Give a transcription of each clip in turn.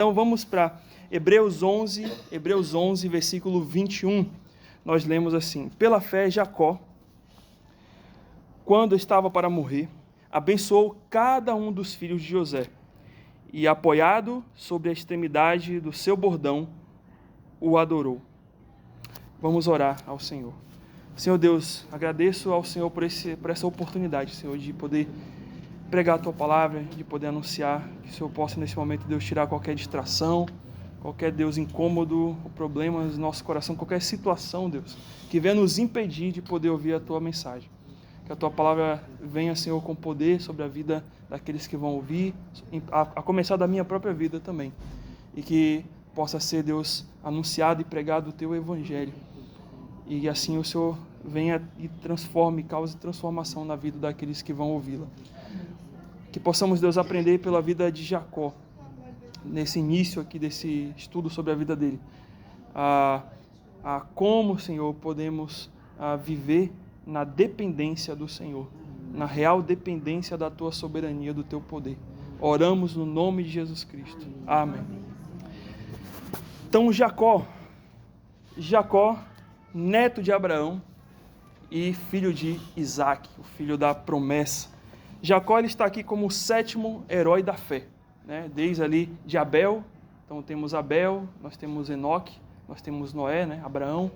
Então vamos para Hebreus 11, versículo 21. Nós lemos assim: pela fé, Jacó, quando estava para morrer, abençoou cada um dos filhos de José, e apoiado sobre a extremidade do seu bordão, o adorou. Vamos orar ao Senhor. Senhor Deus, agradeço ao Senhor por essa oportunidade, Senhor, de poder pregar a Tua palavra, de poder anunciar, que o Senhor possa nesse momento, Deus, tirar qualquer distração, qualquer, Deus, incômodo, problema no nosso coração, qualquer situação, Deus, que venha nos impedir de poder ouvir a Tua mensagem. Que a Tua palavra venha, Senhor, com poder sobre a vida daqueles que vão ouvir, a começar da minha própria vida também. E que possa ser, Deus, anunciado e pregado o Teu Evangelho. E assim o Senhor venha e transforme, cause transformação na vida daqueles que vão ouvi-la. Que possamos, Deus, aprender pela vida de Jacó, nesse início aqui desse estudo sobre a vida dele. Como, Senhor, podemos viver na dependência do Senhor, na real dependência da Tua soberania, do Teu poder. Oramos no nome de Jesus Cristo. Amém. Então, Jacó, neto de Abraão e filho de Isaac, o filho da promessa. Jacó, ele está aqui como o 7º herói da fé, né? Desde ali de Abel. Então temos Abel, nós temos Enoque, nós temos Noé, né? Abraão,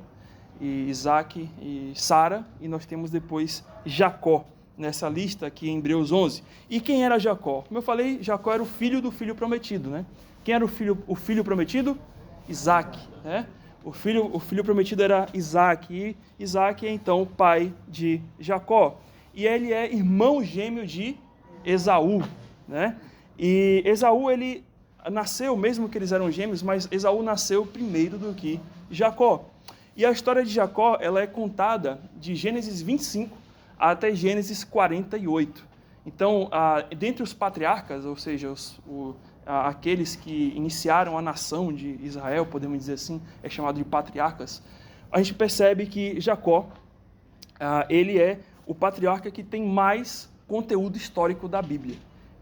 e Isaac e Sara, e nós temos depois Jacó, nessa lista aqui em Hebreus 11. E quem era Jacó? Como eu falei, Jacó era o filho do filho prometido, né? Quem era o filho prometido? Isaac, né? O filho prometido era Isaac, e Isaac é então pai de Jacó. E ele é irmão gêmeo de Esaú, né? E Esaú, ele nasceu, mesmo que eles eram gêmeos, mas Esaú nasceu primeiro do que Jacó. E a história de Jacó, ela é contada de Gênesis 25 até Gênesis 48. Então, dentre os patriarcas, ou seja, aqueles que iniciaram a nação de Israel, podemos dizer assim, é chamado de patriarcas, a gente percebe que Jacó, ele é o patriarca que tem mais conteúdo histórico da Bíblia.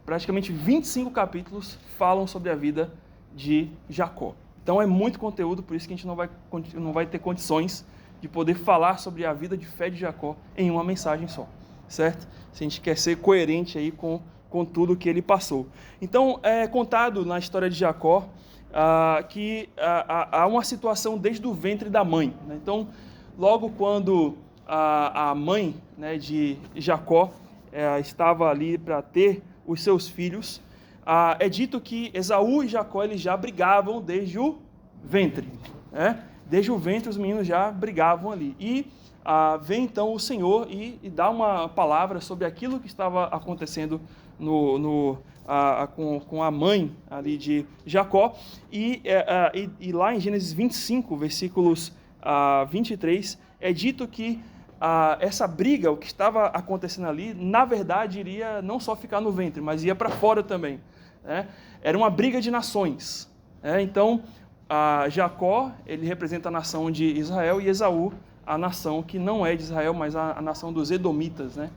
Praticamente 25 capítulos falam sobre a vida de Jacó. Então é muito conteúdo, por isso que a gente não vai ter condições de poder falar sobre a vida de fé de Jacó em uma mensagem só, certo? Se a gente quer ser coerente aí com tudo que ele passou. Então é contado na história de Jacó que há uma situação desde o ventre da mãe, né? Então, logo quando a mãe, né, de Jacó estava ali para ter os seus filhos, é dito que Esaú e Jacó eles já brigavam desde o ventre, né? Desde o ventre os meninos já brigavam ali. E vem então o Senhor e dá uma palavra sobre aquilo que estava acontecendo com a mãe ali de Jacó. E lá em Gênesis 25, versículos 23, é dito que essa briga, o que estava acontecendo ali, na verdade iria não só ficar no ventre, mas ia para fora também, né? Era uma briga de nações, né? Então, Jacó, ele representa a nação de Israel, e Esaú, a nação que não é de Israel, mas a nação dos Edomitas, né?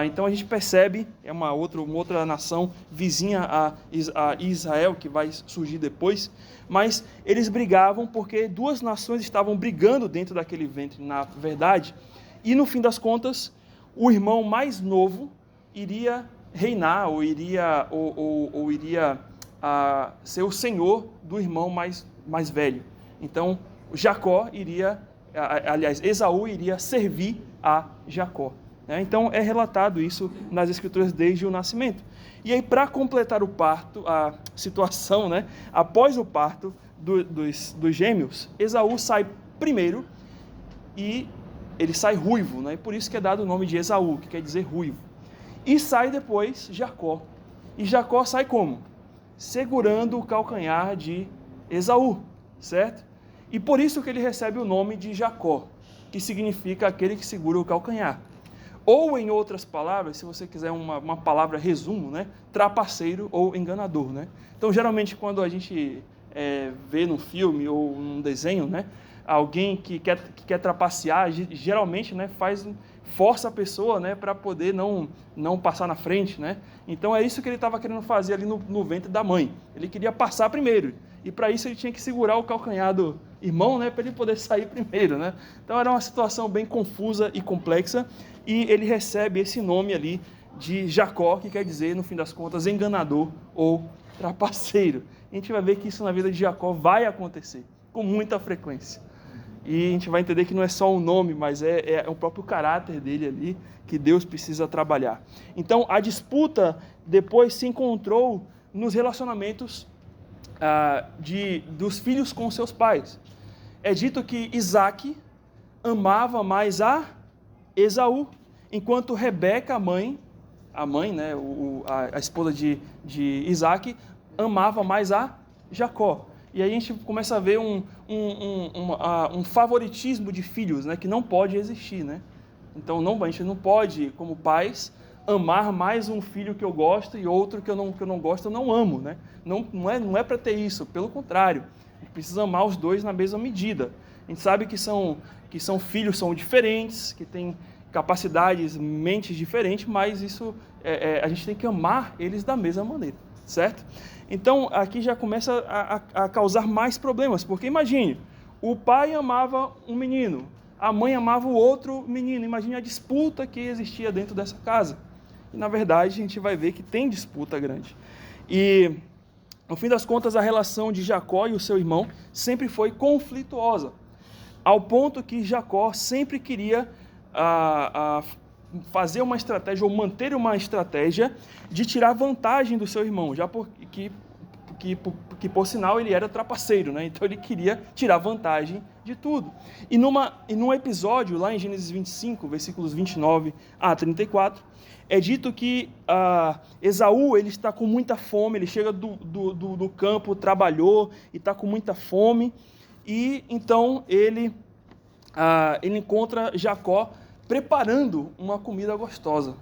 Então a gente percebe, é uma outra nação vizinha a Israel, que vai surgir depois, mas eles brigavam porque duas nações estavam brigando dentro daquele ventre, na verdade. E no fim das contas, o irmão mais novo iria reinar, ou iria ser o senhor do irmão mais velho. Então, Esaú iria servir a Jacó, né? Então, é relatado isso nas Escrituras desde o nascimento. E aí, para completar o parto, a situação, né, após o parto dos gêmeos, Esaú sai primeiro e ele sai ruivo, né? E por isso que é dado o nome de Esaú, que quer dizer ruivo. E sai depois Jacó. E Jacó sai como? Segurando o calcanhar de Esaú, certo? E por isso que ele recebe o nome de Jacó, que significa aquele que segura o calcanhar. Ou, em outras palavras, se você quiser uma palavra resumo, né? Trapaceiro ou enganador, né? Então, geralmente, quando a gente vê num filme ou num desenho, né, alguém que quer trapacear, geralmente, né, força a pessoa, né, para poder não passar na frente, né? Então é isso que ele estava querendo fazer ali no ventre da mãe. Ele queria passar primeiro. e para isso ele tinha que segurar o calcanhar do irmão, né, para ele poder sair primeiro, né? Então era uma situação bem confusa e complexa, e ele recebe esse nome ali de Jacó, que quer dizer, no fim das contas, enganador ou trapaceiro. A gente vai ver que isso na vida de Jacó vai acontecer com muita frequência. E a gente vai entender que não é só um nome, mas é o próprio caráter dele ali que Deus precisa trabalhar. Então, a disputa depois se encontrou nos relacionamentos dos filhos com seus pais. É dito que Isaac amava mais a Esaú, enquanto Rebeca, a mãe, né, a esposa de Isaac, amava mais a Jacó. E aí a gente começa a ver um favoritismo de filhos, né, que não pode existir, né? Então a gente não pode, como pais, amar mais um filho que eu gosto e outro que eu não gosto, eu não amo, né? Não é para ter isso, pelo contrário. A gente precisa amar os dois na mesma medida. A gente sabe que são filhos, são diferentes, que têm capacidades, mentes diferentes, mas isso a gente tem que amar eles da mesma maneira, certo? Então, aqui já começa a causar mais problemas, porque imagine, o pai amava um menino, a mãe amava o outro menino, imagine a disputa que existia dentro dessa casa. E, na verdade, a gente vai ver que tem disputa grande. E, no fim das contas, a relação de Jacó e o seu irmão sempre foi conflituosa, ao ponto que Jacó sempre queria fazer uma estratégia ou manter uma estratégia de tirar vantagem do seu irmão, já porque por sinal ele era trapaceiro, né? Então ele queria tirar vantagem de tudo. E num episódio lá em Gênesis 25, versículos 29 a 34, é dito que Esaú ele está com muita fome, ele chega do campo, trabalhou e está com muita fome, e então ele encontra Jacó preparando uma comida gostosa,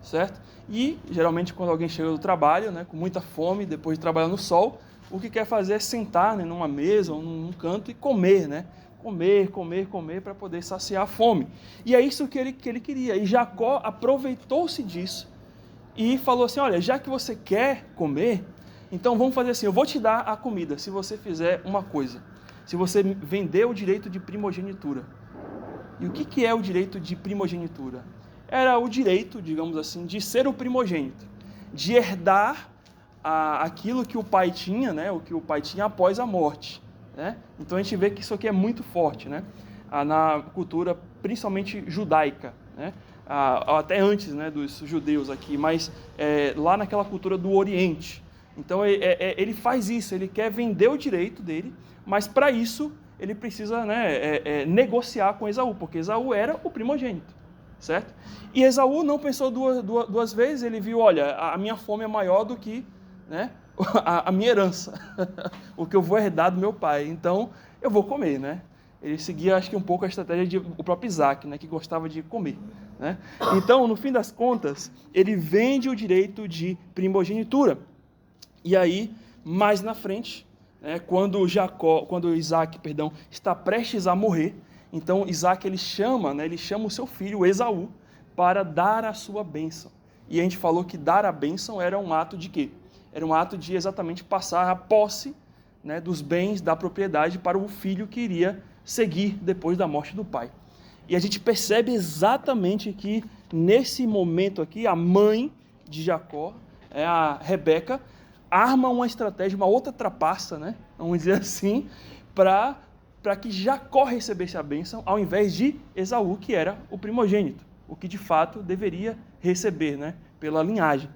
certo? E, geralmente, quando alguém chega do trabalho, né, com muita fome, depois de trabalhar no sol, o que quer fazer é sentar, né, numa mesa ou num canto e comer, né? Comer, para poder saciar a fome. E é isso que ele queria. E Jacó aproveitou-se disso e falou assim, olha, já que você quer comer, então vamos fazer assim, eu vou te dar a comida se você fizer uma coisa. Se você vender o direito de primogenitura. E o que é o direito de primogenitura? Era o direito, digamos assim, de ser o primogênito, de herdar aquilo que o pai tinha, né, o que o pai tinha após a morte, né? Então a gente vê que isso aqui é muito forte, né, na cultura principalmente judaica, né, até antes, né, dos judeus aqui, mas lá naquela cultura do Oriente. Então ele faz isso, ele quer vender o direito dele, mas para isso ele precisa, né, negociar com Esaú, porque Esaú era o primogênito, certo? E Esaú não pensou duas vezes, ele viu, olha, a minha fome é maior do que, né, a minha herança, o que eu vou herdar do meu pai, então eu vou comer, né? Ele seguia, acho que um pouco a estratégia do próprio Isaac, né, que gostava de comer, né? Então, no fim das contas, ele vende o direito de primogenitura. E aí, mais na frente, quando Isaac, está prestes a morrer, então Isaac ele chama o seu filho Esaú para dar a sua bênção. E a gente falou que dar a bênção era um ato de quê? Era um ato de exatamente passar a posse, né, dos bens, da propriedade para o filho que iria seguir depois da morte do pai. E a gente percebe exatamente que nesse momento aqui, a mãe de Jacó, a Rebeca, arma uma estratégia, uma outra trapaça, né? Vamos dizer assim, para que Jacó recebesse a bênção, ao invés de Esaú, que era o primogênito, o que de fato deveria receber, né? Pela linhagem.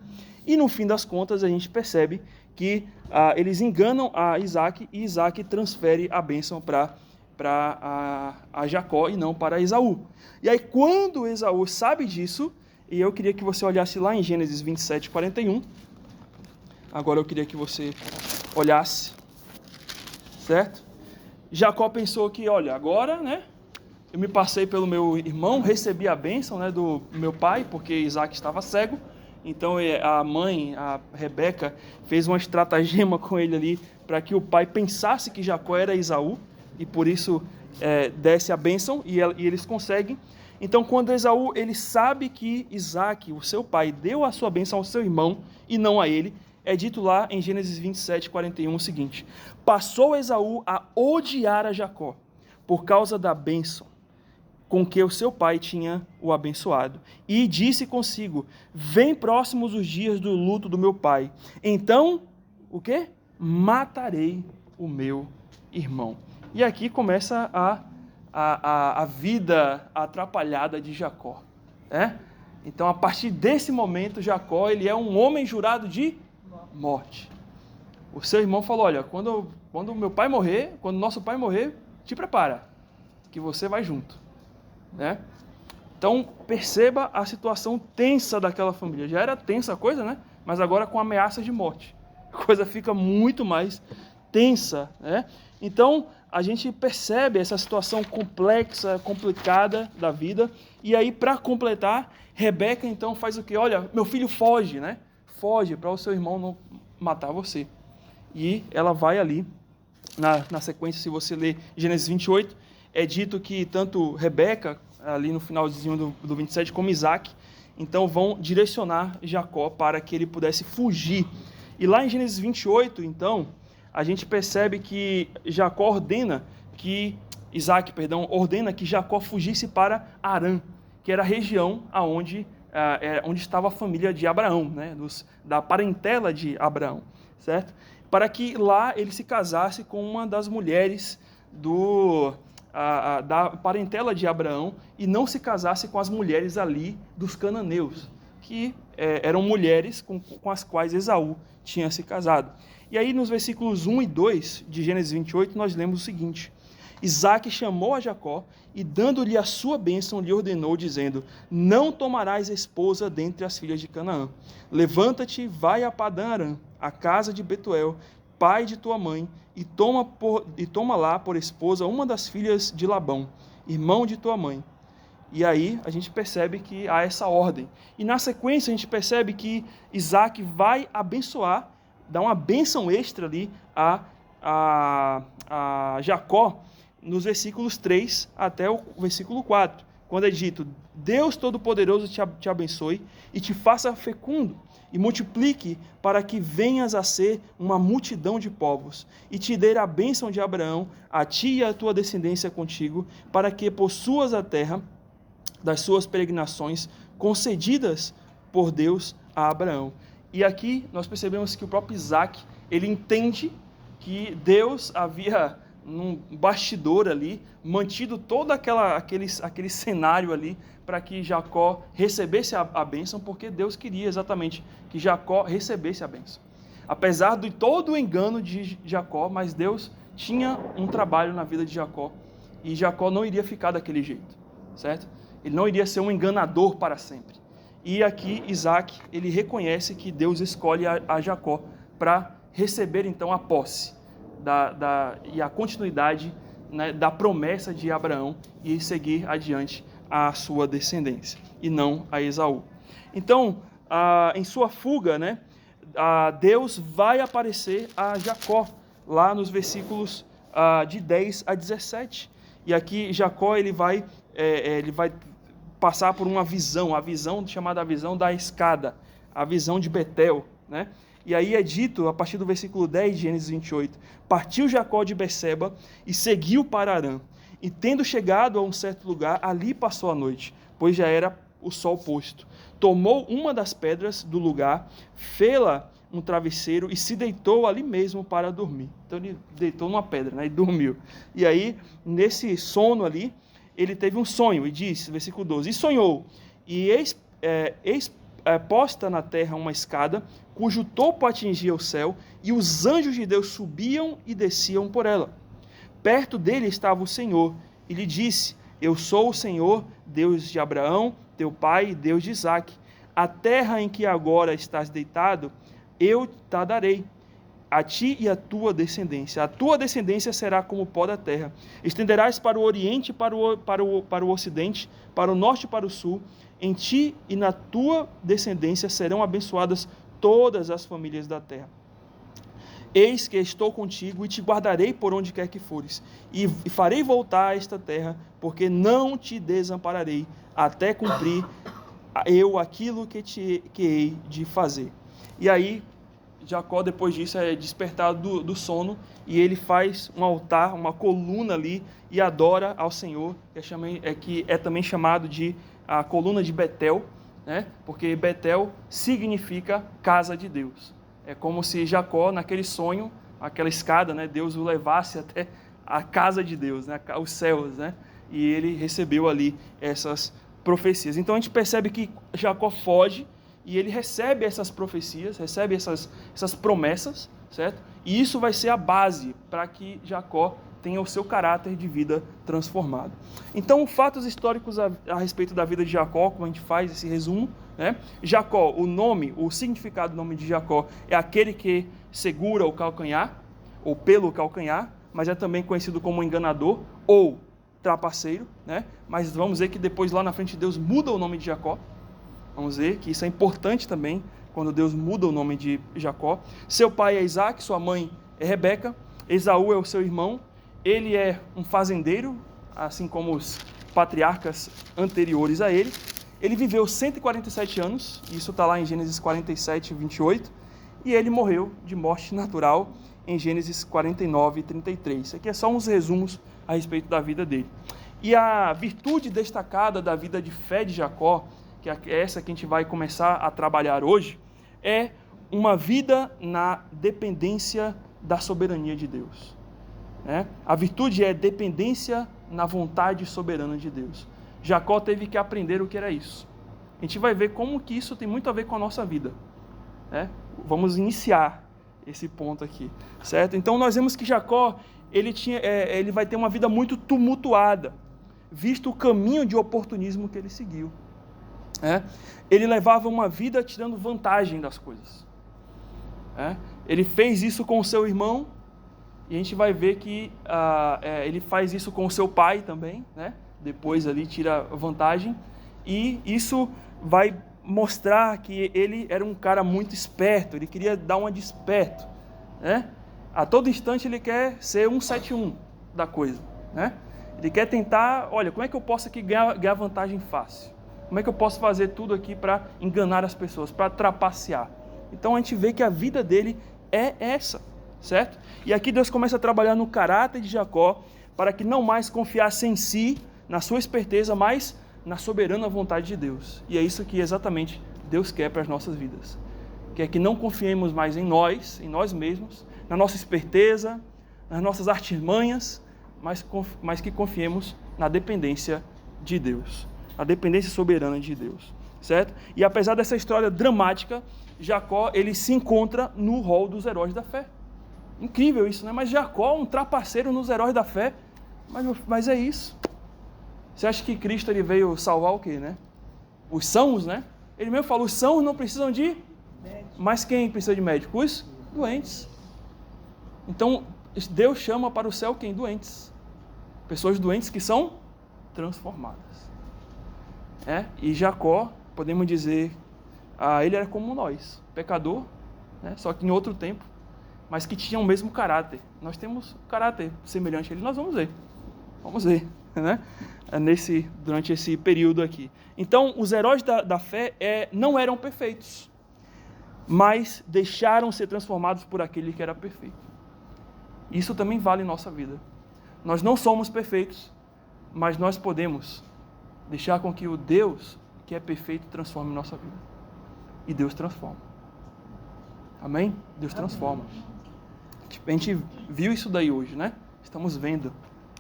E no fim das contas a gente percebe que eles enganam a Isaac e Isaac transfere a bênção para Jacó e não para Esaú. E aí quando Esaú sabe disso, e eu queria que você olhasse lá em Gênesis 27, 41, agora eu queria que você olhasse, certo? Jacó pensou que, olha, agora, né, eu me passei pelo meu irmão, recebi a bênção, né, do meu pai, porque Isaac estava cego, então a mãe, a Rebeca, fez uma estratagema com ele ali, para que o pai pensasse que Jacó era Esaú, e por isso desse a bênção, e eles conseguem. Então, quando Esaú, ele sabe que Isaac, o seu pai, deu a sua bênção ao seu irmão, e não a ele, é dito lá em Gênesis 27, 41 o seguinte: passou Esaú a odiar a Jacó, por causa da bênção com que o seu pai tinha o abençoado. E disse consigo: vem próximos os dias do luto do meu pai. Então, o quê? Matarei o meu irmão. E aqui começa a vida atrapalhada de Jacó. Então, a partir desse momento, Jacó ele é um homem jurado de morte. O seu irmão falou: olha, quando meu pai morrer, quando nosso pai morrer, te prepara, que você vai junto. Então, perceba a situação tensa daquela família. Já era tensa a coisa, mas agora com ameaças de morte. A coisa fica muito mais tensa. Então, a gente percebe essa situação complexa, complicada da vida. E aí, para completar, Rebeca então faz o quê? Olha, meu filho foge, Foge para o seu irmão não matar você. E ela vai ali, na sequência, se você ler Gênesis 28, é dito que tanto Rebeca, ali no finalzinho do 27, como Isaac, então vão direcionar Jacó para que ele pudesse fugir. E lá em Gênesis 28, então, a gente percebe que Isaac ordena que Jacó fugisse para Harã, que era a região onde estava a família de Abraão, da parentela de Abraão, certo? Para que lá ele se casasse com uma das mulheres da parentela de Abraão e não se casasse com as mulheres ali dos cananeus, que eram mulheres com as quais Esaú tinha se casado. E aí nos versículos 1 e 2 de Gênesis 28 nós lemos o seguinte: Isaac chamou a Jacó e dando-lhe a sua bênção lhe ordenou, dizendo: não tomarás esposa dentre as filhas de Canaã. Levanta-te, vai a Padã-Arã, a casa de Betuel, pai de tua mãe, e toma lá por esposa uma das filhas de Labão, irmão de tua mãe. E aí a gente percebe que há essa ordem. E na sequência a gente percebe que Isaac vai abençoar, dar uma bênção extra ali a Jacó, nos versículos 3 até o versículo 4, quando é dito: Deus Todo-Poderoso te abençoe e te faça fecundo, e multiplique para que venhas a ser uma multidão de povos, e te dê a bênção de Abraão, a ti e a tua descendência contigo, para que possuas a terra das suas peregrinações, concedidas por Deus a Abraão. E aqui nós percebemos que o próprio Isaac, ele entende que Deus havia, num bastidor ali, mantido todo aquele cenário ali, para que Jacó recebesse a bênção, porque Deus queria exatamente que Jacó recebesse a bênção. Apesar de todo o engano de Jacó, mas Deus tinha um trabalho na vida de Jacó, e Jacó não iria ficar daquele jeito, certo? Ele não iria ser um enganador para sempre. E aqui Isaac, ele reconhece que Deus escolhe a Jacó para receber então a posse e a continuidade, da promessa de Abraão e seguir adiante a sua descendência, e não a Esaú. Então, em sua fuga, Deus vai aparecer a Jacó, lá nos versículos de 10 a 17. E aqui Jacó ele vai passar por uma visão, chamada a visão da escada, a visão de Betel, E aí é dito, a partir do versículo 10 de Gênesis 28, partiu Jacó de Berseba e seguiu para Harã. E tendo chegado a um certo lugar, ali passou a noite, pois já era o sol posto. Tomou uma das pedras do lugar, fê-la um travesseiro e se deitou ali mesmo para dormir. Então ele deitou numa pedra, e dormiu. E aí, nesse sono ali, ele teve um sonho, e disse, versículo 12, e sonhou, e eis posta na terra uma escada, cujo topo atingia o céu, e os anjos de Deus subiam e desciam por ela. Perto dele estava o Senhor, e lhe disse: eu sou o Senhor, Deus de Abraão, teu pai, e Deus de Isaque. A terra em que agora estás deitado, eu te darei, a ti e a tua descendência. A tua descendência será como o pó da terra. Estenderás para o oriente e para o ocidente, para o norte e para o sul. Em ti e na tua descendência serão abençoadas todas as famílias da terra. Eis que estou contigo e te guardarei por onde quer que fores, e farei voltar a esta terra, porque não te desampararei, até cumprir eu aquilo que hei de fazer. E aí, Jacó, depois disso, é despertado do sono e ele faz um altar, uma coluna ali e adora ao Senhor, que é também chamado de a coluna de Betel, né? Porque Betel significa casa de Deus. É como se Jacó, naquele sonho, aquela escada, né, Deus o levasse até a casa de Deus, né, os céus, né? E ele recebeu ali essas profecias. Então a gente percebe que Jacó foge e ele recebe essas profecias, recebe essas promessas, certo? E isso vai ser a base para que Jacó tenha o seu caráter de vida transformado. Então, fatos históricos a respeito da vida de Jacó, como a gente faz esse resumo, né? Jacó, o significado do nome de Jacó é aquele que segura o calcanhar, ou pelo calcanhar, mas é também conhecido como enganador, ou trapaceiro, né? Mas vamos ver que depois lá na frente Deus muda o nome de Jacó. Vamos ver que isso é importante também, quando Deus muda o nome de Jacó. Seu pai é Isaac, sua mãe é Rebeca, Esaú é o seu irmão, ele é um fazendeiro, assim como os patriarcas anteriores a ele. Ele viveu 147 anos, isso está lá em Gênesis 47, 28, e ele morreu de morte natural em Gênesis 49, 33. Isso aqui é só uns resumos a respeito da vida dele. E a virtude destacada da vida de fé de Jacó, que é essa que a gente vai começar a trabalhar hoje, é uma vida na dependência da soberania de Deus. A virtude é dependência na vontade soberana de Deus. Jacó teve que aprender o que era isso. A gente vai ver como que isso tem muito a ver com a nossa vida. Vamos iniciar esse ponto aqui, certo? Então nós vemos que Jacó ele vai ter uma vida muito tumultuada, visto o caminho de oportunismo que ele seguiu. Ele levava uma vida tirando vantagem das coisas. Ele fez isso com o seu irmão, e a gente vai ver que ele faz isso com o seu pai também, né? Depois ali tira vantagem, e isso vai mostrar que ele era um cara muito esperto, ele queria dar uma de esperto, né? A todo instante ele quer ser 171 da coisa, né? Ele quer tentar, olha, como é que eu posso aqui ganhar vantagem fácil? Como é que eu posso fazer tudo aqui para enganar as pessoas, para trapacear? Então a gente vê que a vida dele é essa, certo? E aqui Deus começa a trabalhar no caráter de Jacó, para que não mais confiasse em si, na sua esperteza, mas na soberana vontade de Deus. E é isso que exatamente Deus quer para as nossas vidas. Quer que não confiemos mais em nós mesmos, na nossa esperteza, nas nossas artimanhas, mas que confiemos na dependência de Deus, a dependência soberana de Deus, certo? E apesar dessa história dramática, Jacó, ele se encontra no rol dos heróis da fé. Incrível isso, né? Mas Jacó, um trapaceiro nos heróis da fé, mas é isso. Você acha que Cristo ele veio salvar o quê, né? Os sãos, né? Ele mesmo falou, os sãos não precisam de médico. Mas quem precisa de médico? Os doentes. Então, Deus chama para o céu quem? Doentes. Pessoas doentes que são transformadas. E Jacó, podemos dizer, ele era como nós, pecador, né? Só que em outro tempo, mas que tinha o mesmo caráter. Nós temos caráter semelhante a ele, nós vamos ver, né? Durante esse período aqui. Então, os heróis da fé não eram perfeitos, mas deixaram ser transformados por aquele que era perfeito. Isso também vale em nossa vida. Nós não somos perfeitos, mas nós podemos deixar com que o Deus que é perfeito transforme nossa vida. E Deus transforma. Amém? Deus transforma. A gente viu isso daí hoje, né? Estamos vendo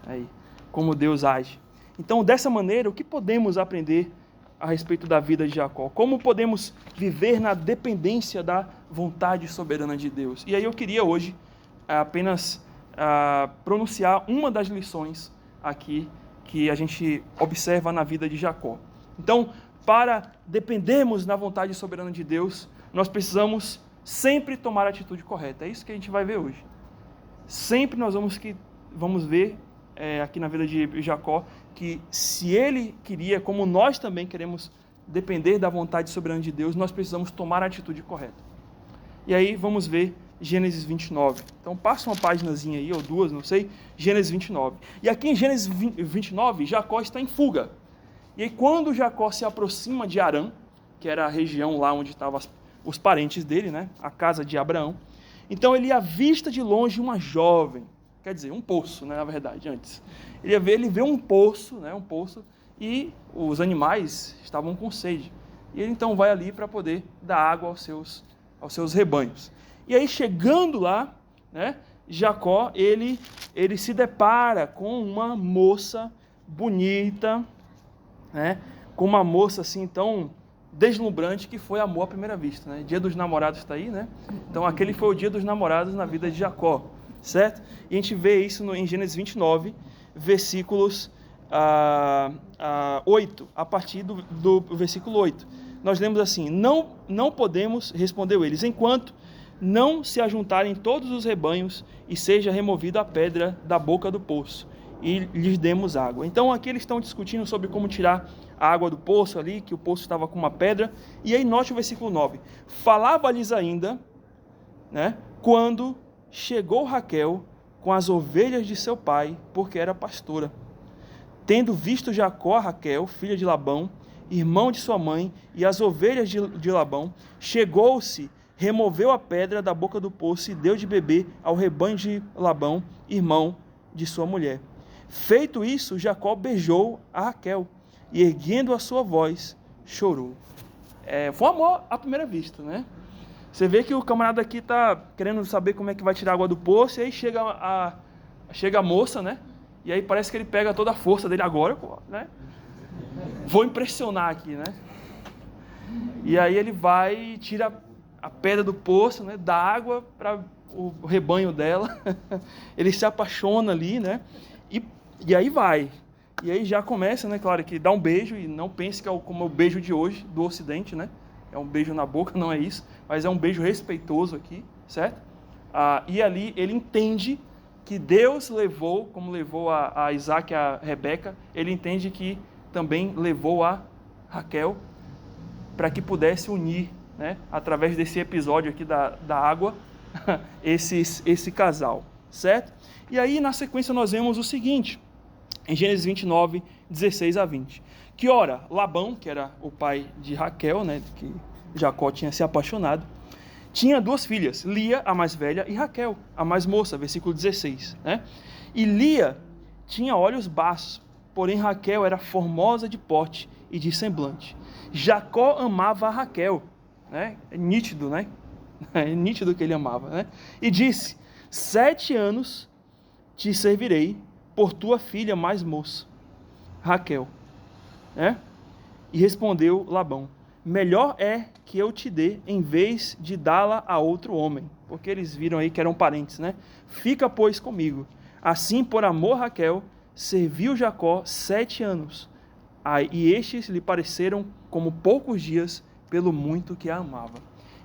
aí como Deus age. Então, dessa maneira, o que podemos aprender a respeito da vida de Jacó? Como podemos viver na dependência da vontade soberana de Deus? E aí eu queria hoje apenas pronunciar uma das lições aqui que a gente observa na vida de Jacó. Então, para dependermos na vontade soberana de Deus, nós precisamos sempre tomar a atitude correta. É isso que a gente vai ver hoje. Sempre nós vamos ver aqui na vida de Jacó, que se ele queria, como nós também queremos depender da vontade soberana de Deus, nós precisamos tomar a atitude correta. E aí vamos ver Gênesis 29. Então passa uma paginazinha aí, ou duas, não sei, Gênesis 29. E aqui em Gênesis 29, Jacó está em fuga. E aí quando Jacó se aproxima de Harã, que era a região lá onde estavam os parentes dele, né? A casa de Abraão. Então ele avista de longe uma jovem, quer dizer, um poço, né, na verdade, antes. Ele vê um poço, né, e os animais estavam com sede. E ele então vai ali para poder dar água aos seus rebanhos. E aí, chegando lá, né, Jacó, ele se depara com uma moça bonita, né, com uma moça assim tão deslumbrante que foi amor à primeira vista, né? Dia dos namorados está aí, né? Então aquele foi o dia dos namorados na vida de Jacó, certo? E a gente vê isso em Gênesis 29, versículos 8, a partir do versículo 8. Nós lemos assim: não podemos, respondeu eles, enquanto não se ajuntarem todos os rebanhos e seja removida a pedra da boca do poço, e lhes demos água. Então aqui eles estão discutindo sobre como tirar a água do poço ali, que o poço estava com uma pedra. E aí note o versículo 9: falava-lhes ainda, né, quando chegou Raquel com as ovelhas de seu pai, porque era pastora. Tendo visto Jacó a Raquel, filha de Labão, irmão de sua mãe, e as ovelhas de Labão, chegou-se, removeu a pedra da boca do poço e deu de beber ao rebanho de Labão, irmão de sua mulher. Feito isso, Jacó beijou a Raquel e, erguendo a sua voz, chorou. Foi um amor à primeira vista, né? Você vê que o camarada aqui está querendo saber como é que vai tirar a água do poço, e aí chega a moça, né? E aí parece que ele pega toda a força dele agora, né? Vou impressionar aqui, né? E aí ele vai e tira a pedra do poço, né? Dá água para o rebanho dela. Ele se apaixona ali, né? E aí vai. E aí já começa, né? Claro que dá um beijo, e não pense que é como o beijo de hoje, do Ocidente, né? É um beijo na boca, não é isso. Mas é um beijo respeitoso aqui, certo? E ali ele entende que Deus levou, como levou a Isaac e a Rebeca, ele entende que também levou a Raquel para que pudesse unir, né, através desse episódio aqui da água, esse casal, certo? E aí na sequência nós vemos o seguinte, em Gênesis 29, 16 a 20, que ora, Labão, que era o pai de Raquel, né, que Jacó tinha se apaixonado, tinha duas filhas, Lia, a mais velha, e Raquel, a mais moça, versículo 16, né? E Lia tinha olhos baços, porém Raquel era formosa de porte e de semblante. Jacó amava a Raquel, né? É nítido, né? É nítido que ele amava, né? E disse: 7 anos te servirei por tua filha mais moça, Raquel, né? E respondeu Labão: melhor é que eu te dê, em vez de dá-la a outro homem. Porque eles viram aí que eram parentes, né? Fica, pois, comigo. Assim, por amor a Raquel, serviu Jacó 7 anos. E estes lhe pareceram como poucos dias, pelo muito que a amava.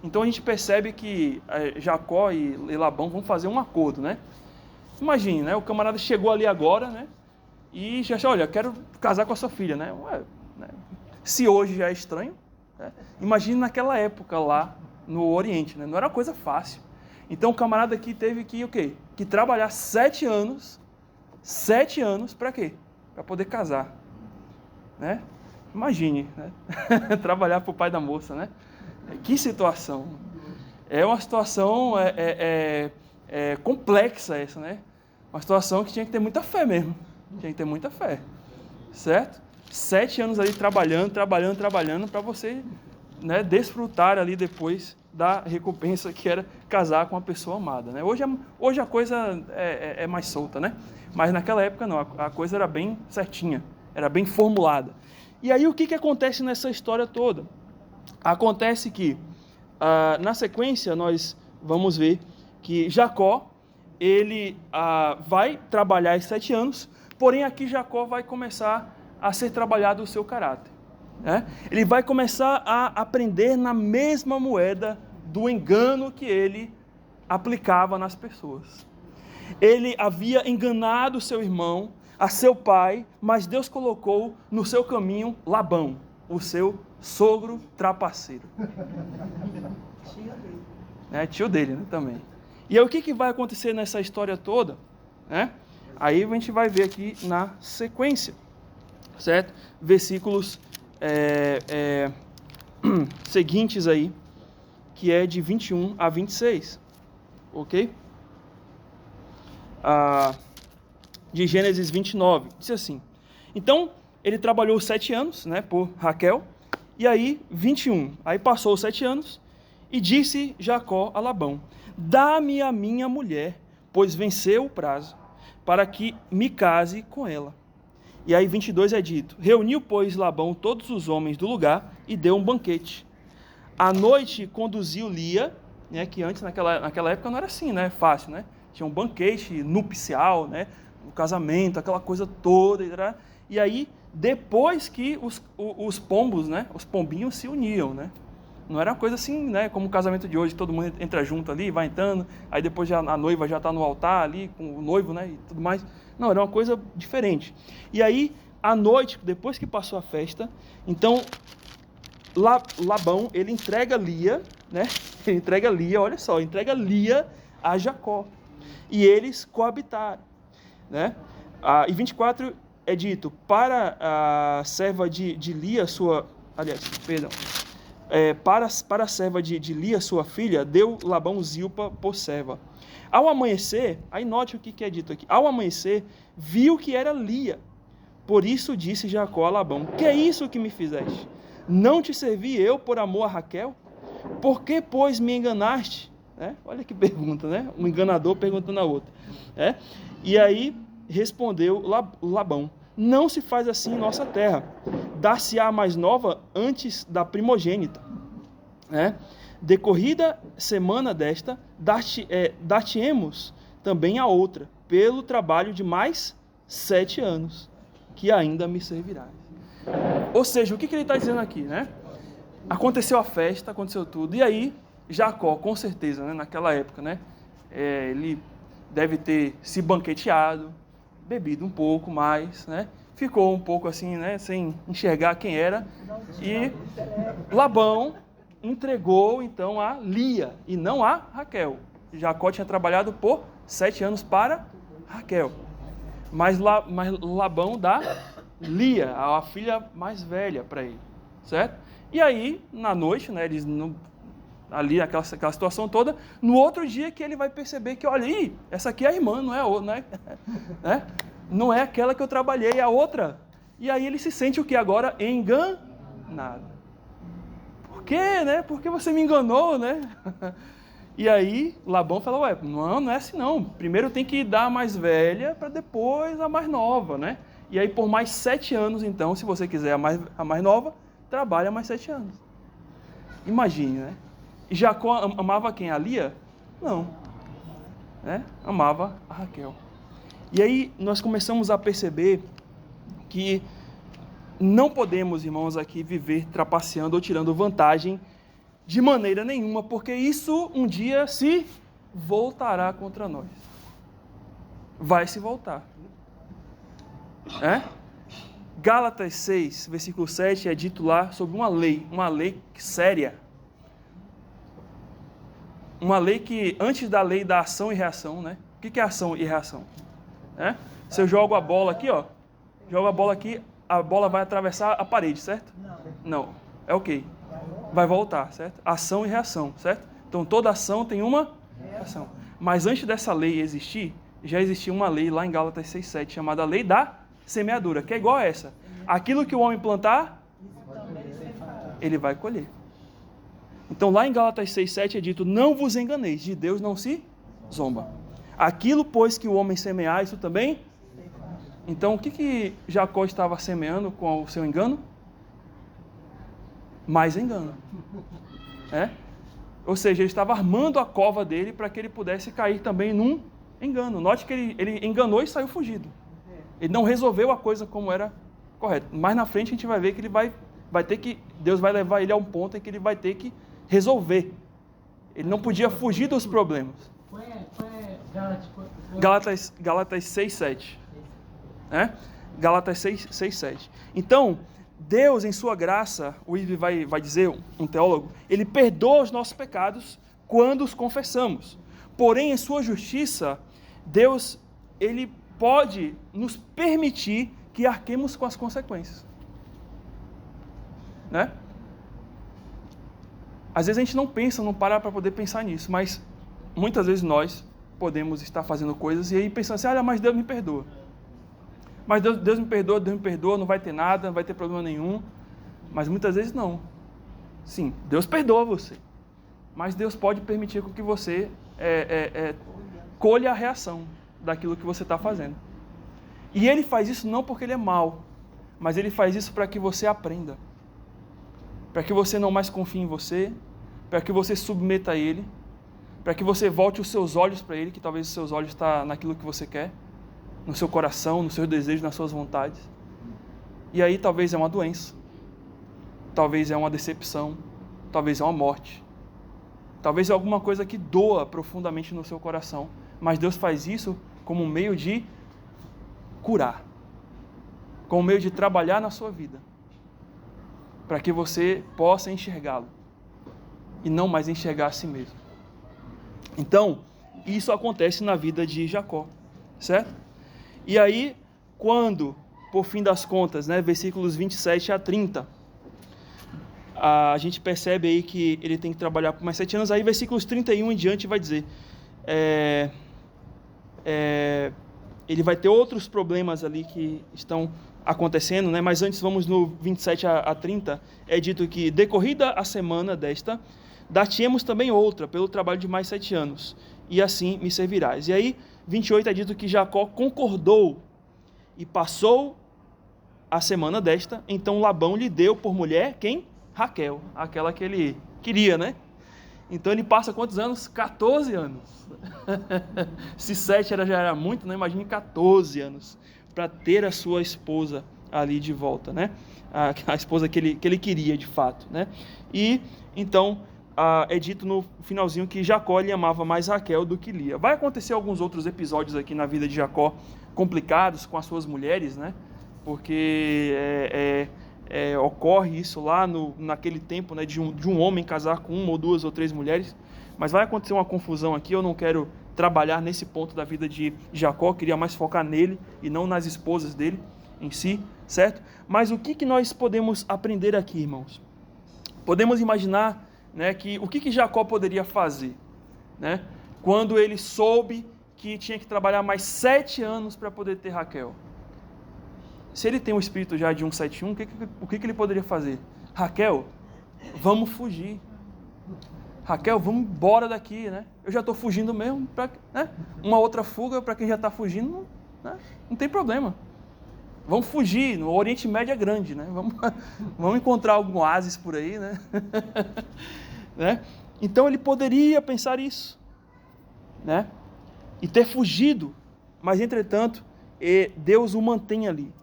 Então a gente percebe que Jacó e Labão vão fazer um acordo, né? Imagine, né? O camarada chegou ali agora, né? E já achou, olha, quero casar com a sua filha, né? Se hoje já é estranho, né? Imagine naquela época lá no Oriente, né? Não era uma coisa fácil. Então o camarada aqui teve que o quê? Que trabalhar 7 anos. 7 anos para quê? Para poder casar, né? Imagine, né? Trabalhar para o pai da moça, né? Que situação! É uma situação complexa essa, né? Uma situação que tinha que ter muita fé mesmo. Tinha que ter muita fé, certo? 7 anos ali trabalhando para você, né, desfrutar ali depois da recompensa que era casar com uma pessoa amada, né? Hoje a coisa é mais solta, né? Mas naquela época não, a coisa era bem certinha, era bem formulada. E aí o que acontece nessa história toda? Acontece que, na sequência, nós vamos ver que Jacó, ele vai trabalhar esses 7 anos, porém aqui Jacó vai começar a ser trabalhado o seu caráter, né? Ele vai começar a aprender na mesma moeda do engano que ele aplicava nas pessoas. Ele havia enganado seu irmão, a seu pai, mas Deus colocou no seu caminho Labão, o seu sogro trapaceiro. Tio dele, né, também. E aí o que vai acontecer nessa história toda, né? Aí a gente vai ver aqui na sequência, certo? Versículos seguintes aí, que é de 21 a 26, ok? De Gênesis 29, diz assim: então, ele trabalhou 7 anos, né, por Raquel, e aí 21, aí passou os 7 anos, e disse Jacó a Labão: dá-me a minha mulher, pois venceu o prazo, para que me case com ela. E aí 22 é dito: reuniu, pois, Labão todos os homens do lugar e deu um banquete. À noite conduziu Lia, né, que antes naquela época não era assim, né, fácil, né? Tinha um banquete nupcial, né, o casamento, aquela coisa toda. E aí, depois que os pombos, né, os pombinhos se uniam, né? Não era uma coisa assim, né, como o casamento de hoje, todo mundo entra junto ali, vai entrando, aí depois já, a noiva já está no altar ali, com o noivo, né, e tudo mais. Não, era uma coisa diferente. E aí, à noite, depois que passou a festa, então, Labão, ele entrega Lia, né, ele entrega Lia, olha só, entrega Lia a Jacó. E eles coabitaram, né? E 24 é dito: para a serva de Lia, sua... Aliás, perdão. Para a serva de Lia, sua filha, deu Labão Zilpa por serva. Ao amanhecer, aí note o que é dito aqui: ao amanhecer, viu que era Lia. Por isso disse Jacó a Labão: que é isso que me fizeste? Não te servi eu por amor a Raquel? Por que, pois, me enganaste? Olha que pergunta, né? Um enganador perguntando a outro. E aí respondeu Labão: não se faz assim em nossa terra. Dar-se-á mais nova antes da primogênita. Decorrida semana desta, dar-te-emos também a outra, pelo trabalho de mais 7 anos, que ainda me servirás. Ou seja, o que ele está dizendo aqui, né? Aconteceu a festa, aconteceu tudo, e aí Jacó, com certeza, né, naquela época, né, ele deve ter se banqueteado, bebido um pouco mais, né, ficou um pouco assim, né, sem enxergar quem era, e Labão entregou então a Lia e não a Raquel. Jacó tinha trabalhado por 7 anos para Raquel, mas Labão dá Lia, a filha mais velha, para ele, certo? E aí, na noite, né, eles não... ali aquela situação toda, no outro dia que ele vai perceber que, olha, essa aqui é a irmã, não é a outra, né? Não é aquela que eu trabalhei, é a outra. E aí ele se sente o que agora? Enganado. Por quê, né? Porque você me enganou, né? E aí Labão fala: não é assim não. Primeiro tem que dar a mais velha para depois a mais nova, né? E aí por mais 7 anos, então, se você quiser a mais nova, trabalha mais 7 anos. Imagine, né? E Jacó amava quem? A Lia? Não. Amava a Raquel. E aí nós começamos a perceber que não podemos, irmãos, aqui viver trapaceando ou tirando vantagem de maneira nenhuma, porque isso um dia se voltará contra nós. Vai se voltar. Gálatas 6, versículo 7, é dito lá sobre uma lei séria. Uma lei que, antes da lei da ação e reação, né? O que é ação e reação? Se eu jogo a bola aqui, jogo a bola aqui, a bola vai atravessar a parede, certo? Não. É ok. Vai voltar, certo? Ação e reação, certo? Então toda ação tem uma reação. Mas antes dessa lei existir, já existia uma lei lá em Gálatas 6,7, chamada lei da semeadura, que é igual a essa. Aquilo que o homem plantar, ele vai colher. Então lá em Gálatas 6,7 é dito: não vos enganeis, de Deus não se zomba. Aquilo, pois, que o homem semear, isso também. Então o que Jacó estava semeando com o seu engano? Mais engano. Ou seja, ele estava armando a cova dele para que ele pudesse cair também num engano. Note que ele enganou e saiu fugido. Ele não resolveu a coisa como era correto. Mais na frente a gente vai ver que ele vai ter que... Deus vai levar ele a um ponto em que ele vai ter que resolver. Ele não podia fugir dos problemas. Gálatas 6,7. Gálatas 6,7. Então, Deus, em sua graça, o Ive vai dizer, um teólogo, ele perdoa os nossos pecados quando os confessamos. Porém, em sua justiça, Deus, ele pode nos permitir que arquemos com as consequências. Às vezes a gente não pensa, não para para poder pensar nisso, mas muitas vezes nós podemos estar fazendo coisas e aí pensando assim, olha, mas Deus me perdoa. Mas Deus me perdoa, não vai ter nada, não vai ter problema nenhum. Mas muitas vezes não. Sim, Deus perdoa você. Mas Deus pode permitir com que você colha a reação daquilo que você está fazendo. E Ele faz isso não porque Ele é mau, mas Ele faz isso para que você aprenda. Para que você não mais confie em você, para que você se submeta a Ele, para que você volte os seus olhos para Ele, que talvez os seus olhos estão naquilo que você quer, no seu coração, nos seus desejos, nas suas vontades. E aí talvez é uma doença, talvez é uma decepção, talvez é uma morte, talvez é alguma coisa que doa profundamente no seu coração, mas Deus faz isso como um meio de curar, como um meio de trabalhar na sua vida, para que você possa enxergá-lo e não mais enxergar a si mesmo. Então, isso acontece na vida de Jacó, certo? E aí, quando, por fim das contas, versículos 27 a 30, a gente percebe aí que ele tem que trabalhar por mais 7 anos, aí versículos 31 em diante vai dizer, ele vai ter outros problemas ali que estão acontecendo, mas antes vamos no 27 a 30, é dito que, decorrida a semana desta, dar-te-emos também outra, pelo trabalho de mais 7 anos, e assim me servirás. E aí, 28 é dito que Jacó concordou e passou a semana desta, então Labão lhe deu por mulher, quem? Raquel, aquela que ele queria, Então ele passa quantos anos? 14 anos. Se 7 já era muito, imagine 14 anos, para ter a sua esposa ali de volta, A esposa que ele queria de fato, E então é dito no finalzinho que Jacó lhe amava mais Raquel do que Lia. Vai acontecer alguns outros episódios aqui na vida de Jacó complicados com as suas mulheres, Porque ocorre isso lá naquele tempo, de um homem casar com uma ou duas ou três mulheres, mas vai acontecer uma confusão aqui. Eu não quero trabalhar nesse ponto da vida de Jacó, queria mais focar nele e não nas esposas dele em si, certo? Mas o que nós podemos aprender aqui, irmãos? Podemos imaginar que o que Jacó poderia fazer, quando ele soube que tinha que trabalhar mais 7 anos para poder ter Raquel. Se ele tem o espírito já de 171, o que ele poderia fazer? Raquel, vamos fugir. Raquel, vamos embora daqui, Eu já estou fugindo mesmo, uma outra fuga para quem já está fugindo, não tem problema. Vamos fugir, no Oriente Médio é grande, Vamos encontrar algum oásis por aí, Então ele poderia pensar isso, E ter fugido, mas entretanto, Deus o mantém ali.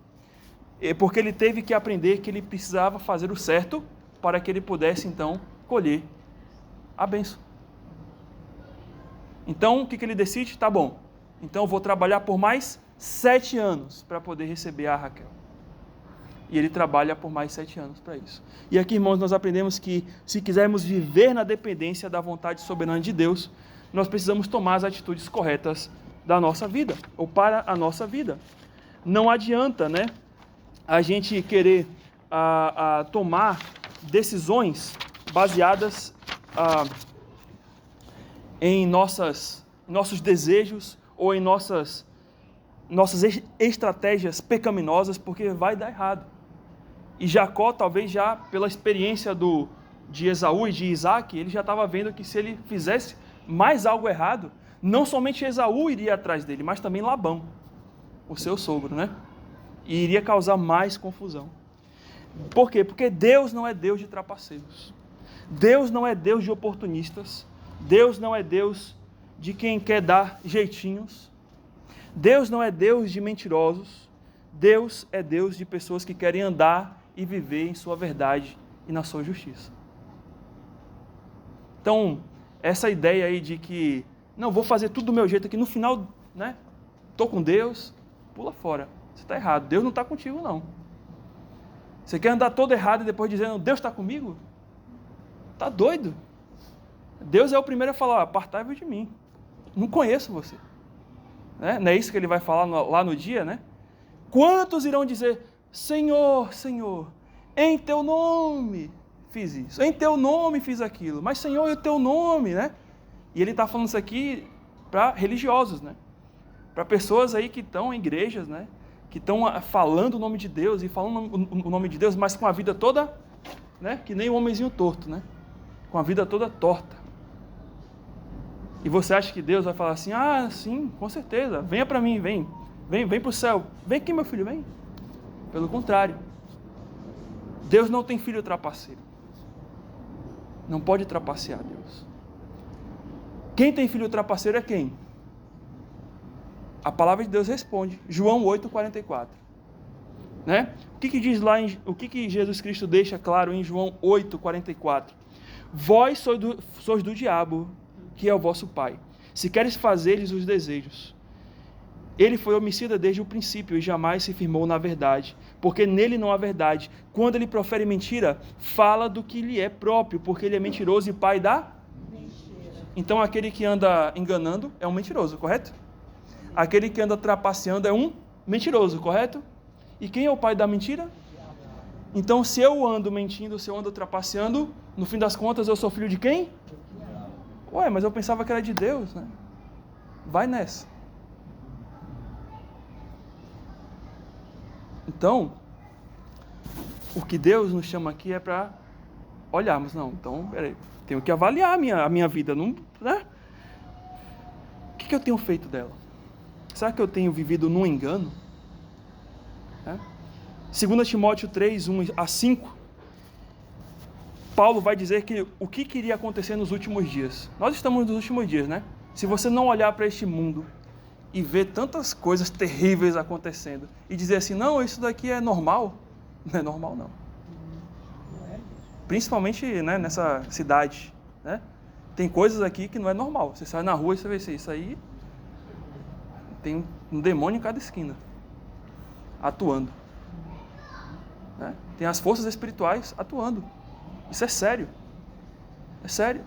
Porque ele teve que aprender que ele precisava fazer o certo para que ele pudesse então colher a bênção. Então o que ele decide? Tá bom, então eu vou trabalhar por mais 7 anos para poder receber a Raquel. E ele trabalha por mais 7 anos para isso. E aqui, irmãos, nós aprendemos que se quisermos viver na dependência da vontade soberana de Deus, nós precisamos tomar as atitudes corretas da nossa vida, ou para a nossa vida. Não adianta, a gente querer tomar decisões baseadas em nossos desejos ou em nossas estratégias pecaminosas, porque vai dar errado. E Jacó, talvez já pela experiência de Esaú e de Isaac, ele já estava vendo que se ele fizesse mais algo errado, não somente Esaú iria atrás dele, mas também Labão, o seu sogro, E iria causar mais confusão. Por quê? Porque Deus não é Deus de trapaceiros. Deus não é Deus de oportunistas. Deus não é Deus de quem quer dar jeitinhos. Deus não é Deus de mentirosos. Deus é Deus de pessoas que querem andar e viver em sua verdade e na sua justiça. Então, essa ideia aí de que, não, vou fazer tudo do meu jeito aqui, no final, estou com Deus, pula fora. Você está errado, Deus não está contigo, não. Você quer andar todo errado e depois dizendo, Deus está comigo? Está doido. Deus é o primeiro a falar, apartai-vos de mim. Não conheço você. Não é isso que ele vai falar lá no dia, Quantos irão dizer, Senhor, Senhor, em teu nome fiz isso. Em teu nome fiz aquilo. Mas, Senhor, e o teu nome, né? E ele está falando isso aqui para religiosos, né? Para pessoas aí que estão em igrejas, né? Que estão falando o nome de Deus e falando o nome de Deus, mas com a vida toda, né? Que nem o homenzinho torto, né? Com a vida toda torta. E você acha que Deus vai falar assim, sim, com certeza, venha para mim, vem para o céu. Vem aqui, meu filho, vem. Pelo contrário. Deus não tem filho trapaceiro. Não pode trapacear Deus. Quem tem filho trapaceiro é quem? A palavra de Deus responde. João 8,44. Né? O que diz lá, o que Jesus Cristo deixa claro em João 8,44? Vós sois do diabo, que é o vosso pai. Se queres fazer-lhes os desejos. Ele foi homicida desde o princípio e jamais se firmou na verdade, porque nele não há verdade. Quando ele profere mentira, fala do que lhe é próprio, porque ele é mentiroso e pai da mentira. Então aquele que anda enganando é um mentiroso, correto? Aquele que anda trapaceando é um mentiroso, correto? E quem é o pai da mentira? Então se eu ando mentindo, se eu ando trapaceando, no fim das contas eu sou filho de quem? Ué, mas eu pensava que era de Deus, né? Vai nessa. Então, o que Deus nos chama aqui é para olharmos, não, então, peraí, tenho que avaliar a minha vida, não, né? O que eu tenho feito dela? Será que eu tenho vivido num engano? 2 Timóteo 3, 1-5, Paulo vai dizer que o que iria acontecer nos últimos dias. Nós estamos nos últimos dias, né? Se você não olhar para este mundo e ver tantas coisas terríveis acontecendo e dizer assim, não, isso daqui é normal, não é normal não. Principalmente, né, nessa cidade, né? Tem coisas aqui que não é normal. Você sai na rua e você vê isso aí, tem um demônio em cada esquina, atuando. Né? Tem as forças espirituais atuando. Isso é sério. É sério.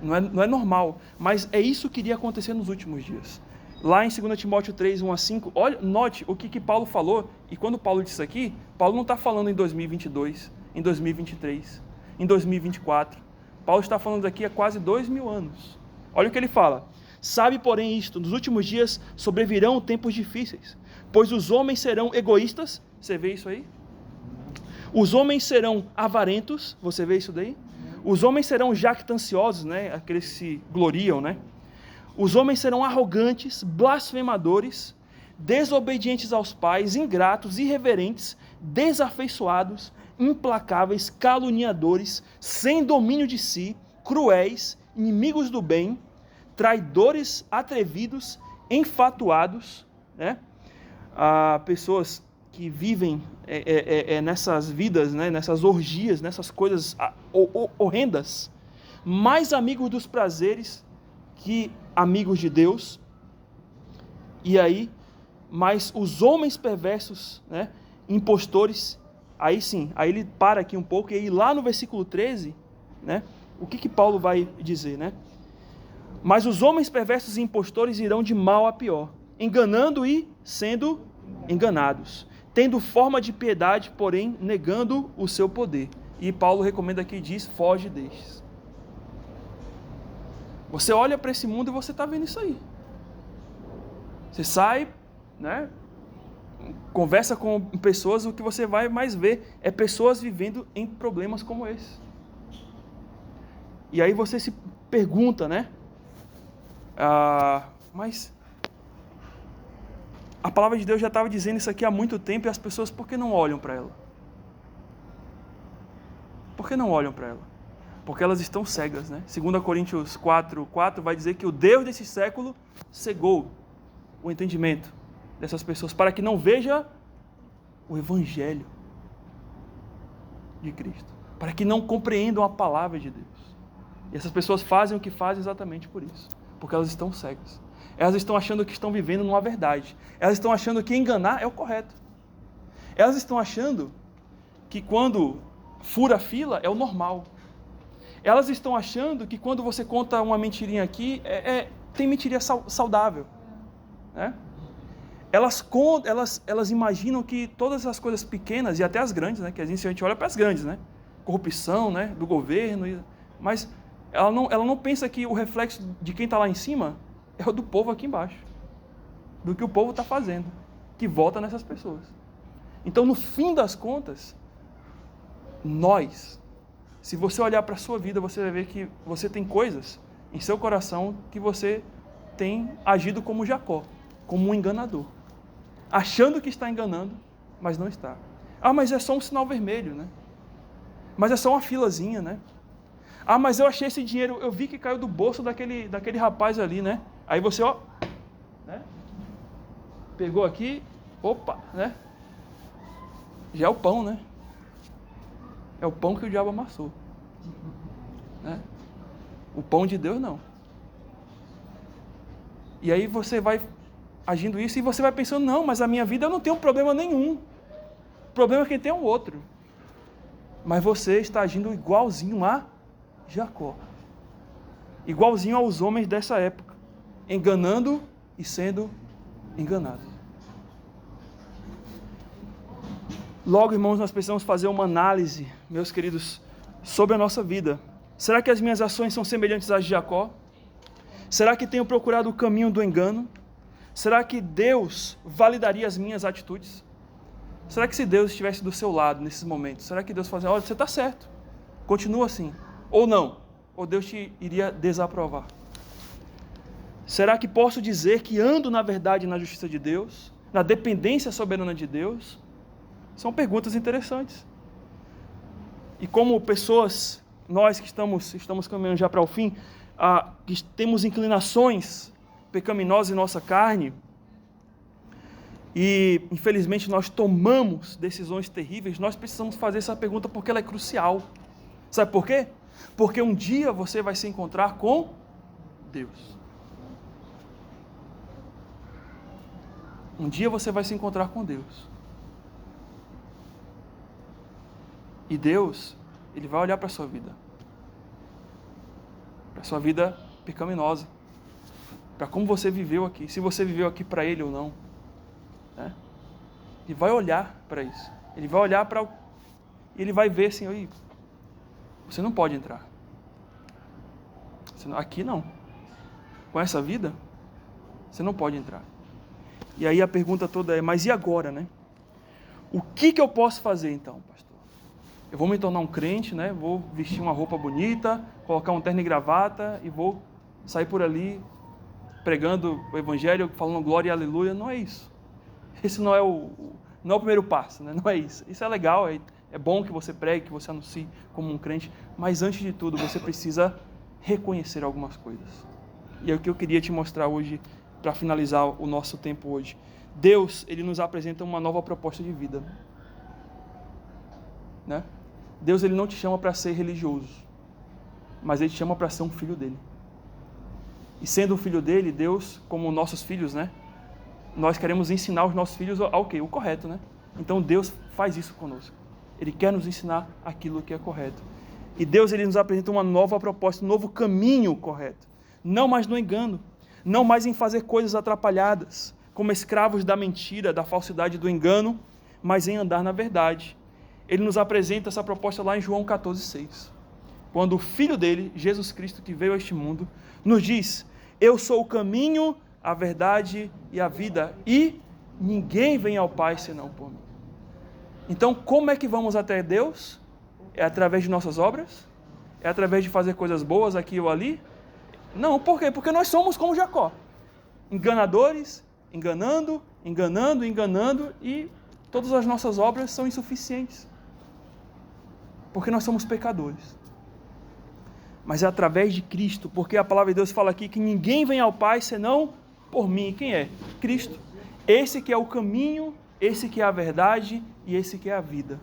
Não é normal. Mas é isso que iria acontecer nos últimos dias. Lá em 2 Timóteo 3, 1-5, olha, note o que Paulo falou. E quando Paulo disse isso aqui, Paulo não está falando em 2022, em 2023, em 2024. Paulo está falando aqui há quase 2000 anos. Olha o que ele fala. Sabe, porém, isto, nos últimos dias sobrevirão tempos difíceis, pois os homens serão egoístas. Você vê isso aí? Os homens serão avarentos. Você vê isso daí? Os homens serão jactanciosos, né? Aqueles que se gloriam, né? Os homens serão arrogantes, blasfemadores, desobedientes aos pais, ingratos, irreverentes, desafeiçoados, implacáveis, caluniadores, sem domínio de si, cruéis, inimigos do bem, traidores, atrevidos, enfatuados, né? Pessoas que vivem nessas vidas, né? Nessas orgias, nessas coisas horrendas, mais amigos dos prazeres que amigos de Deus. E aí, mas os homens perversos, né, impostores, aí sim, aí ele para aqui um pouco, e aí lá no versículo 13, né, o que Paulo vai dizer, né? Mas os homens perversos e impostores irão de mal a pior, enganando e sendo enganados, tendo forma de piedade, porém negando o seu poder. E Paulo recomenda aqui, diz, foge destes. Você olha para esse mundo e você está vendo isso aí. Você sai, né, conversa com pessoas, o que você vai mais ver é pessoas vivendo em problemas como esse. E aí você se pergunta, né? Mas a palavra de Deus já estava dizendo isso aqui há muito tempo, e as pessoas, por que não olham para ela? Por que não olham para ela? Porque elas estão cegas, né? 2 Coríntios 4:4 vai dizer que o Deus desse século cegou o entendimento dessas pessoas, para que não veja o Evangelho de Cristo, para que não compreendam a palavra de Deus. E essas pessoas fazem o que fazem exatamente por isso, porque elas estão cegas. Elas estão achando que estão vivendo numa verdade. Elas estão achando que enganar é o correto. Elas estão achando que quando fura a fila é o normal. Elas estão achando que quando você conta uma mentirinha aqui, tem mentirinha saudável. Né? Elas imaginam que todas as coisas pequenas, e até as grandes, né? Que a gente olha para as grandes, né? corrupção, né, do governo, mas ela não pensa que o reflexo de quem está lá em cima é o do povo aqui embaixo, do que o povo está fazendo, que vota nessas pessoas. Então, no fim das contas, se você olhar para a sua vida, você vai ver que você tem coisas em seu coração que você tem agido como Jacó, como um enganador, achando que está enganando, mas não está. Mas é só um sinal vermelho, né? Mas é só uma filazinha, né? Mas eu achei esse dinheiro, eu vi que caiu do bolso daquele rapaz ali, né? Aí você, né? Pegou aqui, opa, né? Já é o pão, né? É o pão que o diabo amassou, né? O pão de Deus não. E aí você vai agindo isso e você vai pensando, não, mas a minha vida eu não tenho problema nenhum. O problema é quem tem o outro. Mas você está agindo igualzinho a Jacó. Igualzinho aos homens dessa época. Enganando e sendo enganado. Logo, irmãos, nós precisamos fazer uma análise, meus queridos, sobre a nossa vida. Será que as minhas ações são semelhantes às de Jacó? Será que tenho procurado o caminho do engano? Será que Deus validaria as minhas atitudes? Será que se Deus estivesse do seu lado nesses momentos, será que Deus falaria, olha, você está certo, continua assim? Ou não? Ou Deus te iria desaprovar? Será que posso dizer que ando na verdade na justiça de Deus? Na dependência soberana de Deus? São perguntas interessantes. E como pessoas, nós que estamos caminhando já para o fim, que temos inclinações pecaminosas em nossa carne, e infelizmente nós tomamos decisões terríveis, nós precisamos fazer essa pergunta porque ela é crucial. Sabe por quê? Porque um dia você vai se encontrar com Deus. Um dia você vai se encontrar com Deus. E Deus, Ele vai olhar para a sua vida. Para a sua vida pecaminosa. Para como você viveu aqui. Se você viveu aqui para Ele ou não. Né? Ele vai olhar para isso. Ele vai olhar para... E Ele vai ver assim, você não pode entrar. Aqui não. Com essa vida, você não pode entrar. E aí a pergunta toda é, mas e agora, né? O que eu posso fazer então, pastor? Eu vou me tornar um crente, né? Vou vestir uma roupa bonita, colocar um terno e gravata e vou sair por ali pregando o evangelho, falando glória e aleluia. Não é isso. Esse não é o primeiro passo, né? Não é isso. Isso é legal, é bom que você pregue, que você anuncie como um crente, mas antes de tudo você precisa reconhecer algumas coisas. E é o que eu queria te mostrar hoje, para finalizar o nosso tempo hoje. Deus, Ele nos apresenta uma nova proposta de vida. Né? Deus, Ele não te chama para ser religioso, mas Ele te chama para ser um filho dEle. E sendo um filho dEle, Deus, como nossos filhos, né? Nós queremos ensinar os nossos filhos ao quê? O correto, né? Então Deus faz isso conosco. Ele quer nos ensinar aquilo que é correto. E Deus, Ele nos apresenta uma nova proposta, um novo caminho correto. Não mais no engano, não mais em fazer coisas atrapalhadas, como escravos da mentira, da falsidade, do engano, mas em andar na verdade. Ele nos apresenta essa proposta lá em João 14,6. Quando o Filho dele, Jesus Cristo, que veio a este mundo, nos diz, eu sou o caminho, a verdade e a vida, e ninguém vem ao Pai senão por mim. Então, como é que vamos até Deus? É através de nossas obras? É através de fazer coisas boas aqui ou ali? Não, por quê? Porque nós somos como Jacó. Enganadores, enganando, e todas as nossas obras são insuficientes. Porque nós somos pecadores. Mas é através de Cristo, porque a palavra de Deus fala aqui que ninguém vem ao Pai senão por mim. E quem é? Cristo. Esse que é o caminho, esse que é a verdade e esse que é a vida.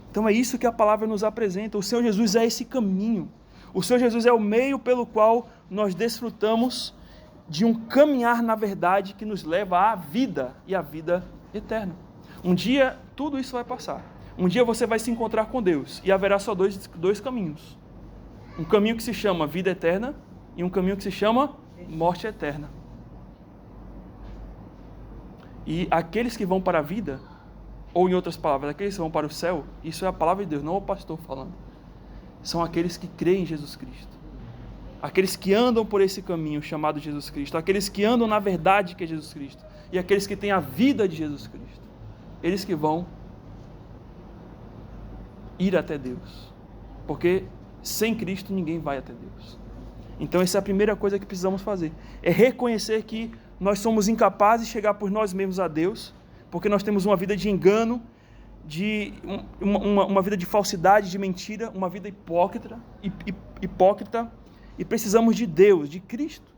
Então é isso que a palavra nos apresenta. O Senhor Jesus é esse caminho. O Senhor Jesus é o meio pelo qual nós desfrutamos de um caminhar na verdade que nos leva à vida e à vida eterna. Um dia tudo isso vai passar. Um dia você vai se encontrar com Deus e haverá só dois caminhos. Um caminho que se chama vida eterna e um caminho que se chama morte eterna. E aqueles que vão para a vida ou em outras palavras, aqueles que vão para o céu, isso é a palavra de Deus, não o pastor falando. São aqueles que creem em Jesus Cristo. Aqueles que andam por esse caminho chamado Jesus Cristo. Aqueles que andam na verdade que é Jesus Cristo. E aqueles que têm a vida de Jesus Cristo. Eles que vão ir até Deus. Porque sem Cristo ninguém vai até Deus. Então essa é a primeira coisa que precisamos fazer. É reconhecer que nós somos incapazes de chegar por nós mesmos a Deus. Porque nós temos uma vida de engano, uma vida de falsidade, de mentira, uma vida hipócrita, e precisamos de Deus, de Cristo.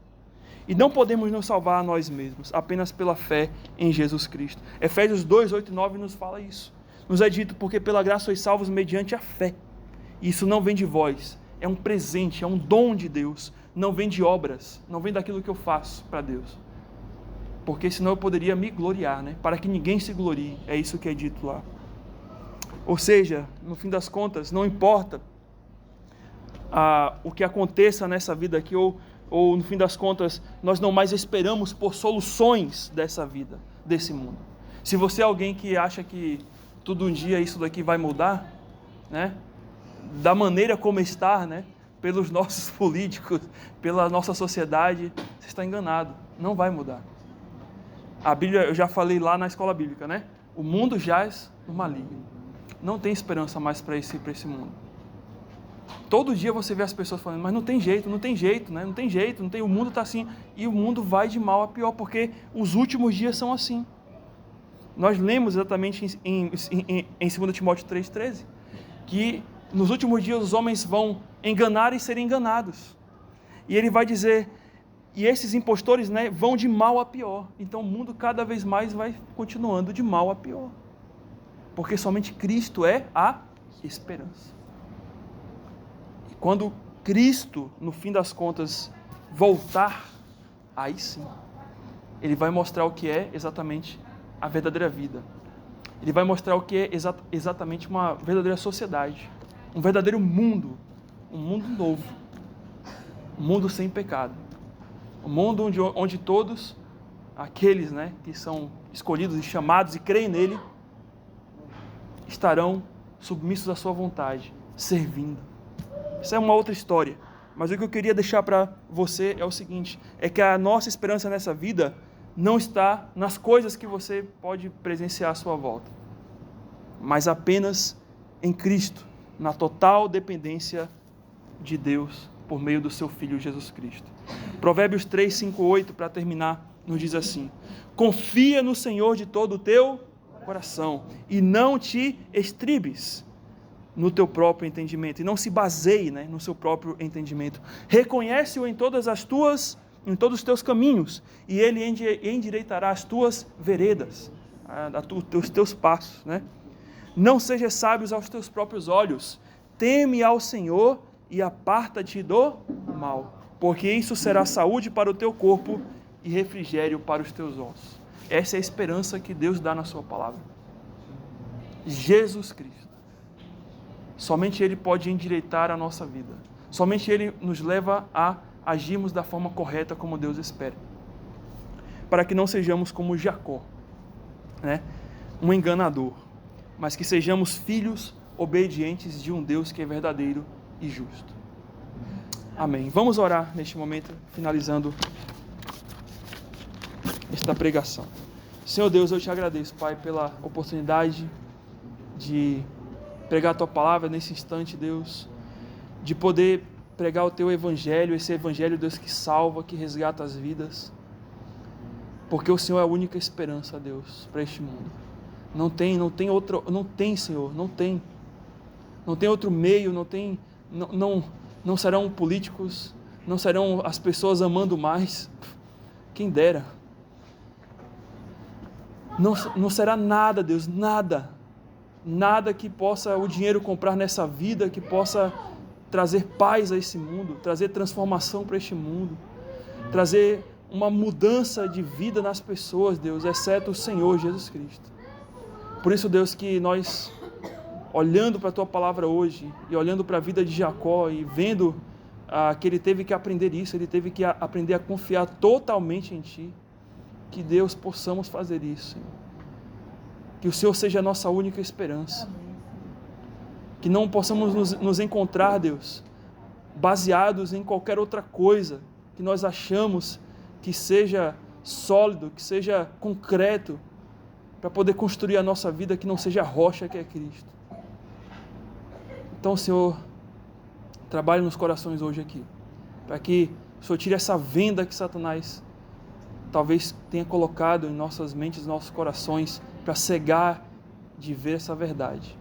E não podemos nos salvar a nós mesmos, apenas pela fé em Jesus Cristo. Efésios 2, 8 e 9 nos fala isso. Nos é dito, porque pela graça sois salvos mediante a fé. Isso não vem de vós, é um presente, é um dom de Deus. Não vem de obras, não vem daquilo que eu faço para Deus. Porque senão eu poderia me gloriar, né? Para que ninguém se glorie, é isso que é dito lá. Ou seja, no fim das contas, não importa o que aconteça nessa vida aqui, ou no fim das contas, nós não mais esperamos por soluções dessa vida, desse mundo. Se você é alguém que acha que todo um dia isso daqui vai mudar, né? Da maneira como está, né? Pelos nossos políticos, pela nossa sociedade, você está enganado, não vai mudar. A Bíblia, eu já falei lá na escola bíblica, né? O mundo jaz no maligno. Não tem esperança mais para esse mundo. Todo dia você vê as pessoas falando, mas não tem jeito, né? Não tem jeito, o mundo está assim. E o mundo vai de mal a pior, porque os últimos dias são assim. Nós lemos exatamente em 2 Timóteo 3,13, que nos últimos dias os homens vão enganar e serem enganados. E ele vai dizer... E esses impostores, né, vão de mal a pior. Então o mundo cada vez mais vai continuando de mal a pior. Porque somente Cristo é a esperança. E quando Cristo, no fim das contas, voltar, aí sim, Ele vai mostrar o que é exatamente a verdadeira vida. Ele vai mostrar o que é exatamente uma verdadeira sociedade. Um verdadeiro mundo. Um mundo novo. Um mundo sem pecado. Um mundo onde todos aqueles, né, que são escolhidos e chamados e creem nele, estarão submissos à sua vontade, servindo. Isso é uma outra história. Mas o que eu queria deixar para você é o seguinte, é que a nossa esperança nessa vida não está nas coisas que você pode presenciar à sua volta, mas apenas em Cristo, na total dependência de Deus, por meio do seu Filho Jesus Cristo. Provérbios 3, 5, 8, para terminar, nos diz assim: confia no Senhor de todo o teu coração e não te estribes no teu próprio entendimento, e não se baseie, né, no seu próprio entendimento. Reconhece-o em todos os teus caminhos, e ele endireitará as tuas veredas, os teus passos, né? Não sejas sábios aos teus próprios olhos, teme ao Senhor e aparta-te do mal, porque isso será saúde para o teu corpo e refrigério para os teus ossos. Essa é a esperança que Deus dá na sua palavra. Jesus Cristo. Somente Ele pode endireitar a nossa vida. Somente Ele nos leva a agirmos da forma correta como Deus espera. Para que não sejamos como Jacó, né? Um enganador, mas que sejamos filhos obedientes de um Deus que é verdadeiro e justo. Amém. Vamos orar neste momento, finalizando esta pregação. Senhor Deus, eu te agradeço, Pai, pela oportunidade de pregar a Tua palavra nesse instante, Deus, de poder pregar o Teu Evangelho, esse Evangelho, Deus, que salva, que resgata as vidas, porque o Senhor é a única esperança, Deus, para este mundo. Não tem outro, Senhor, não tem outro meio, não serão políticos, não serão as pessoas amando mais, quem dera. Não será nada, Deus, nada que possa o dinheiro comprar nessa vida, que possa trazer paz a esse mundo, trazer transformação para este mundo, trazer uma mudança de vida nas pessoas, Deus, exceto o Senhor Jesus Cristo. Por isso, Deus, que nós, olhando para a Tua palavra hoje, e olhando para a vida de Jacó, e vendo que ele teve que aprender isso, ele teve que aprender a confiar totalmente em Ti, que Deus, possamos fazer isso, Senhor. Que o Senhor seja a nossa única esperança. Que não possamos nos encontrar, Deus, baseados em qualquer outra coisa que nós achamos que seja sólido, que seja concreto, para poder construir a nossa vida, que não seja a rocha que é Cristo. Então, Senhor, trabalhe nos corações hoje aqui, para que o Senhor tire essa venda que Satanás talvez tenha colocado em nossas mentes, nossos corações, para cegar de ver essa verdade.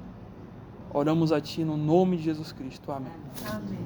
Oramos a Ti no nome de Jesus Cristo. Amém. Amém.